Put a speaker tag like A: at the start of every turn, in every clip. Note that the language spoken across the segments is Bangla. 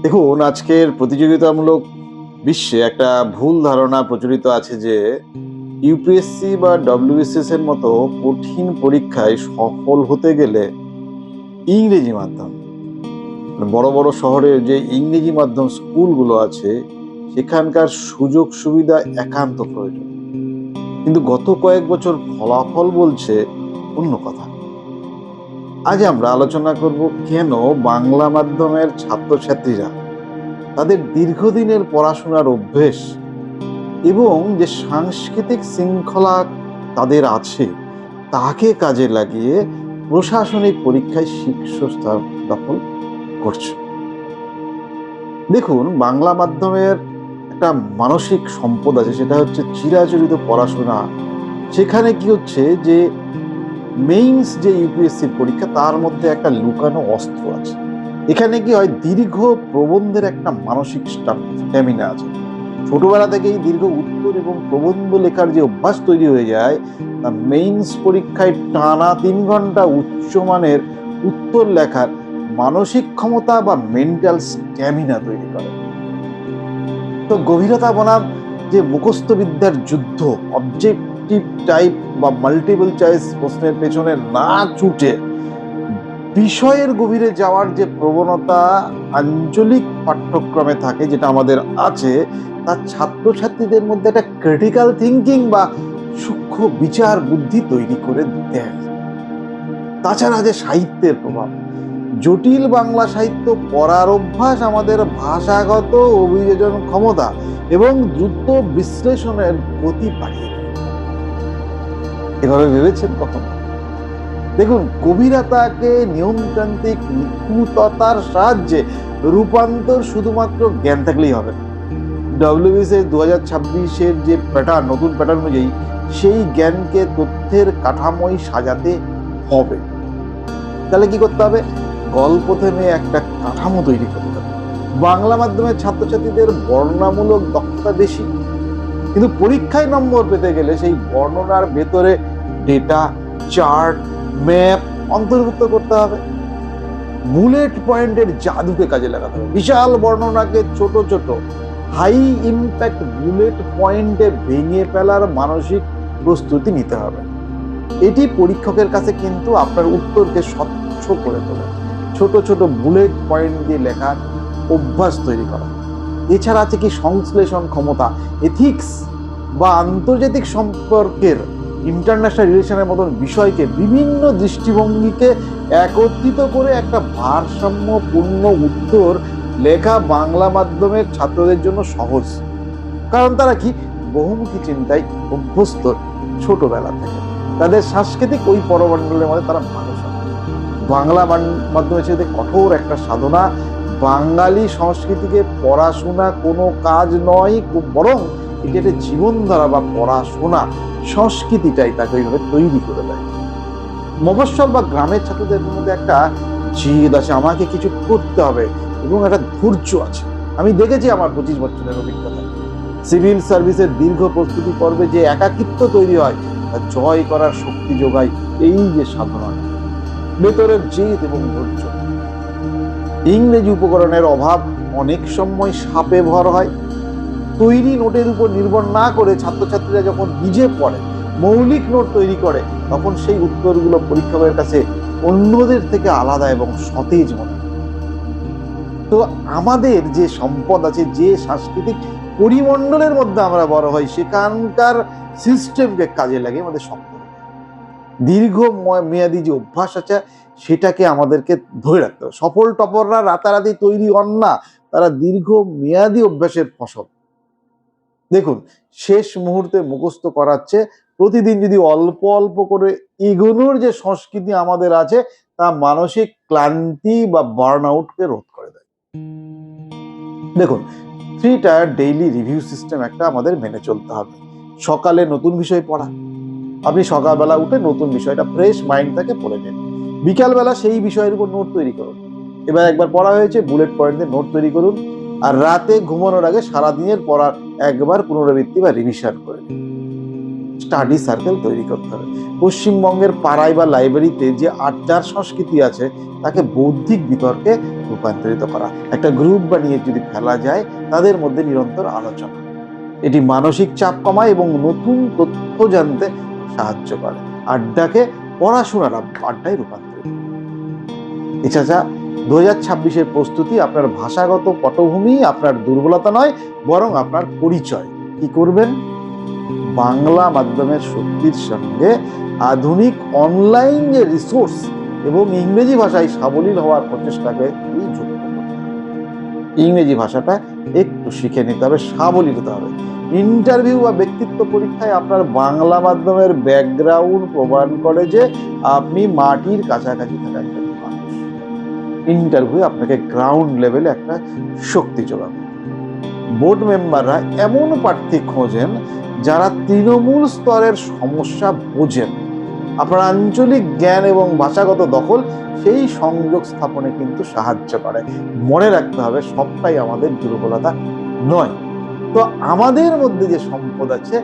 A: দেখুন, আজকের প্রতিযোগিতামূলক বিশ্বে একটা ভুল ধারণা প্রচলিত আছে যে ইউপিএসসি বা ডব্লিউবিসিএস এর মতো কঠিন পরীক্ষায় সফল হতে গেলে ইংরেজি মাধ্যম, বড় বড় শহরের যে ইংরেজি মাধ্যম স্কুলগুলো আছে সেখানকার সুযোগ সুবিধা একান্ত প্রয়োজন। কিন্তু গত কয়েক বছর ফলাফল বলছে অন্য কথা। আজ আমরা আলোচনা করব কেন বাংলা মাধ্যমের ছাত্রছাত্রীরা তাদের দীর্ঘদিনের পড়াশোনার অভ্যেস এবং যে সাংস্কৃতিক শৃঙ্খলা তাদের আছে তাকে কাজে লাগিয়ে প্রশাসনিক পরীক্ষায় শীর্ষস্থান দখল করছে। দেখুন, বাংলা মাধ্যমের একটা মানসিক সম্পদ আছে, সেটা হচ্ছে চিরাচরিত পড়াশোনা। সেখানে কি হচ্ছে যে মেইনস যে ইউপিএসসির পরীক্ষা তার মধ্যে একটা লুকানো অস্ত্র আছে। এখানে কি হয়, দীর্ঘ প্রবন্ধের একটা মানসিক স্ট্যামিনা আছে। ছোটবেলা থেকেই দীর্ঘ উত্তর এবং প্রবন্ধ লেখার যে অভ্যাস তৈরি হয়ে যায়, তা মেইনস পরীক্ষায় টানা 3 ঘন্টা উচ্চমানের উত্তর লেখার মানসিক ক্ষমতা বা মেন্টাল স্ট্যামিনা তৈরি করে। তো গভীরতা বনাম যে মুখস্থ বিদ্যার যুদ্ধ, অবজেক্টিভ টাইপ বা মাল্টিপল চয়েস প্রশ্নের পেছনে না ছুটে বিষয়ের গভীরে যাওয়ার যে প্রবণতা আঞ্চলিক পাঠ্যক্রমে থাকে, যেটা আমাদের আছে, তার ছাত্রছাত্রীদের মধ্যে একটা ক্রিটিক্যাল থিঙ্কিং বা সূক্ষ্ম বিচার বুদ্ধি তৈরি করে দেয়। তাছাড়া যে সাহিত্যের প্রভাব, জটিল বাংলা সাহিত্য পড়ার অভ্যাস আমাদের ভাষাগত অভিযোজন ক্ষমতা এবং দ্রুত বিশ্লেষণের গতি বাড়িয়ে দেয়। এভাবে ভেবেছেন কখনো? দেখুন, গভীরতাকে নিয়মতান্ত্রিক নিখুঁততার সাহায্যে রূপান্তর শুধুমাত্র জ্ঞান থাকলেই হবে না। ডব্লিউবিসিএস 2026-এর যে প্যাটার্ন, নতুন প্যাটার্ন অনুযায়ী সেই জ্ঞানকে তথ্যের কাঠামোয় সাজাতে হবে। তাহলে কি করতে হবে? গল্প থেমে একটা কাঠামো তৈরি করতে হবে। বাংলা মাধ্যমের ছাত্রছাত্রীদের বর্ণনামূলক দক্ষতা বেশি, কিন্তু পরীক্ষায় নম্বর পেতে গেলে সেই বর্ণনার ভেতরে ডেটা, চার্ট, ম্যাপ অন্তর্ভুক্ত করতে হবে। বুলেট পয়েন্টের জাদুকে কাজে লাগাতে হবে। বিশাল বর্ণনাকে ছোট ছোট হাই ইম্প্যাক্ট বুলেট পয়েন্টে ভেঙে ফেলার মানসিক প্রস্তুতি নিতে হবে। এটি পরীক্ষকের কাছে কিন্তু আপনার উত্তরকে স্বচ্ছ করে তোলে। ছোট ছোট বুলেট পয়েন্ট দিয়ে লেখার অভ্যাস তৈরি করা। এছাড়া আছে কি সংশ্লেষণ ক্ষমতা, এথিক্স বা আন্তর্জাতিক সম্পর্কের, ইন্টারন্যাশনাল রিলেশনের মতন বিষয়কে বিভিন্ন দৃষ্টিভঙ্গিকে একত্রিত করে একটা ভারসাম্যপূর্ণ উত্তর লেখা বাংলা মাধ্যমের ছাত্রদের জন্য সহজ। কারণ তারা কি বহুমুখী চিন্তায় অভ্যস্ত ছোটবেলা থেকে। তাদের সাংস্কৃতিক ওই পরমণ্ডলের মধ্যে তারা মানুষ হয়। বাংলা মাধ্যমে ছেড়ে কঠোর একটা সাধনা। বাঙালি সংস্কৃতিকে পড়াশোনা কোনো কাজ নয়, বরং এটি একটা জীবনধারা বা পড়াশোনা সংস্কৃতিটাই তাকে ওইভাবে তৈরি করে দেয়। মফস্বল বা গ্রামের ছাত্রদের মধ্যে একটা জিদ আছে, আমাকে কিছু করতে হবে, এবং একটা ধৈর্য আছে। আমি দেখেছি আমার 25 বছরের অভিজ্ঞতা। সিভিল সার্ভিসের দীর্ঘ প্রস্তুতি পর্বে যে একাকিত্ব তৈরি হয় তা জয় করার শক্তি যোগায় এই যে সাধনা, ভেতরের জেদ এবং ধৈর্য। ইংরেজি উপকরণের অভাব অনেক সময় সাপে ভর হয়। তৈরি নোটের উপর নির্ভর না করে ছাত্রছাত্রীরা যখন নিজে পড়ে, মৌলিক নোট তৈরি করে, তখন সেই উত্তরগুলো পরীক্ষকের কাছে অন্যদের থেকে আলাদা এবং সতেজ মনে হয়। তো আমাদের যে সম্পদ আছে, যে সাংস্কৃতিক পরিমণ্ডলের মধ্যে আমরা বড় হই, সেখানকার সিস্টেমকে কাজে লাগে আমাদের শক্ত দীর্ঘ মেয়াদী যে অভ্যাস আছে সেটাকে আমাদেরকে ধরে রাখতে হবে। সফল টপররা রাতারাতি তৈরি হন না, তারা দীর্ঘ মেয়াদী অভ্যাসের ফসল। দেখুন, শেষ মুহূর্তে মুখস্থ করাচ্ছে, প্রতিদিন যদি অল্প অল্প করে এগোনোর যে সংস্কৃতি আমাদের আছে, তা মানসিক ক্লান্তি বা বার্ন আউটকে রোধ করে দেয়। দেখুন, 3 টায়ার ডেইলি রিভিউ সিস্টেম একটা আমাদের মেনে চলতে হবে। সকালে নতুন বিষয় পড়া, আপনি সকালবেলা উঠে নতুন বিষয়টা ফ্রেশ মাইন্ড থেকে পড়ে নিন। বিকালবেলা সেই বিষয়ের উপর নোট তৈরি করুন। এবার একবার পড়া হয়েছে, বুলেট পয়েন্ট দিয়ে নোট তৈরি করুন। আর রাতে ঘুমানোর আগে সারাদিনের পড়ার একবার পুনরাবৃত্তি বা রিভিশন করে নিন। স্টাডি সার্কেল তৈরি করতে হবে। পশ্চিমবঙ্গের পাড়ায় বা লাইব্রেরিতে যে আড্ডার সংস্কৃতি আছে তাকে বৌদ্ধিক বিতর্কে রূপান্তরিত করা, একটা গ্রুপ বানিয়ে যদি ফেলা যায় তাদের মধ্যে নিরন্তর আলোচনা, এটি মানসিক চাপ কমায় এবং নতুন তথ্য জানতে সাহায্য করে। আড্ডাকে পড়াশোনার আড্ডায় রূপান্তরিত। এছাড়া 2026-এর প্রস্তুতি আপনার ভাষাগত পটভূমি আপনার দুর্বলতা নয়, বরং আপনার পরিচয়। কি করবেন? বাংলা মাধ্যমের শক্তির সঙ্গে আধুনিক অনলাইন যে রিসোর্স এবং ইংরেজি ভাষায় সাবলীল হওয়ার প্রচেষ্টাকে যুক্ত করতে হবে। ইংরেজি ভাষাটা একটু শিখে নিতে হবে, সাবলীল হতে হবে। ইন্টারভিউ বা ব্যক্তিত্ব পরীক্ষায় আপনার বাংলা মাধ্যমের ব্যাকগ্রাউন্ড প্রমাণ করে যে আপনি মাটির কাছাকাছি থাকা একজন মানুষ। ইন্টারভিউ আপনাকে গ্রাউন্ড লেভেলে একটা শক্তি যোগাবে। বোর্ড মেম্বাররা এমন প্রার্থী খোঁজেন যারা তৃণমূল স্তরের সমস্যা বোঝেন। আপনার আঞ্চলিক জ্ঞান এবং ভাষাগত দখল সেই সংযোগ স্থাপনে কিন্তু সাহায্য করে। মনে রাখতে হবে সবটাই আমাদের দুর্বলতা নয়। তো আমাদের মধ্যে যে সম্পদ আছে,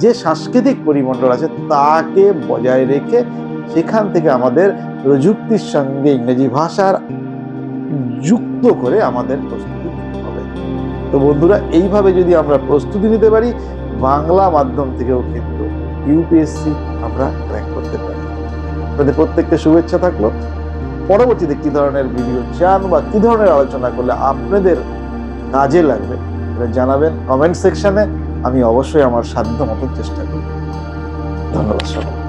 A: যে সাংস্কৃতিক পরিমণ্ডল আছে, তাকে বজায় রেখে সেখান থেকে আমাদের প্রযুক্তির সঙ্গে ইংরেজি ভাষার যুক্ত করে আমাদের প্রস্তুতি নিতে হবে। তো বন্ধুরা, এইভাবে যদি আমরা প্রস্তুতি নিতে পারি, বাংলা মাধ্যম থেকেও কিন্তু ইউপিএসসি আমরা ক্র্যাক করতে পারি। আপনাদের প্রত্যেককে শুভেচ্ছা থাকলো। পরবর্তীতে কি ধরনের ভিডিও চান বা কি ধরনের আলোচনা করলে আপনাদের কাজে লাগবে জানাবেন কমেন্ট সেকশনে। আমি অবশ্যই আমার সাধ্য মতো চেষ্টা করব। ধন্যবাদ সবাই।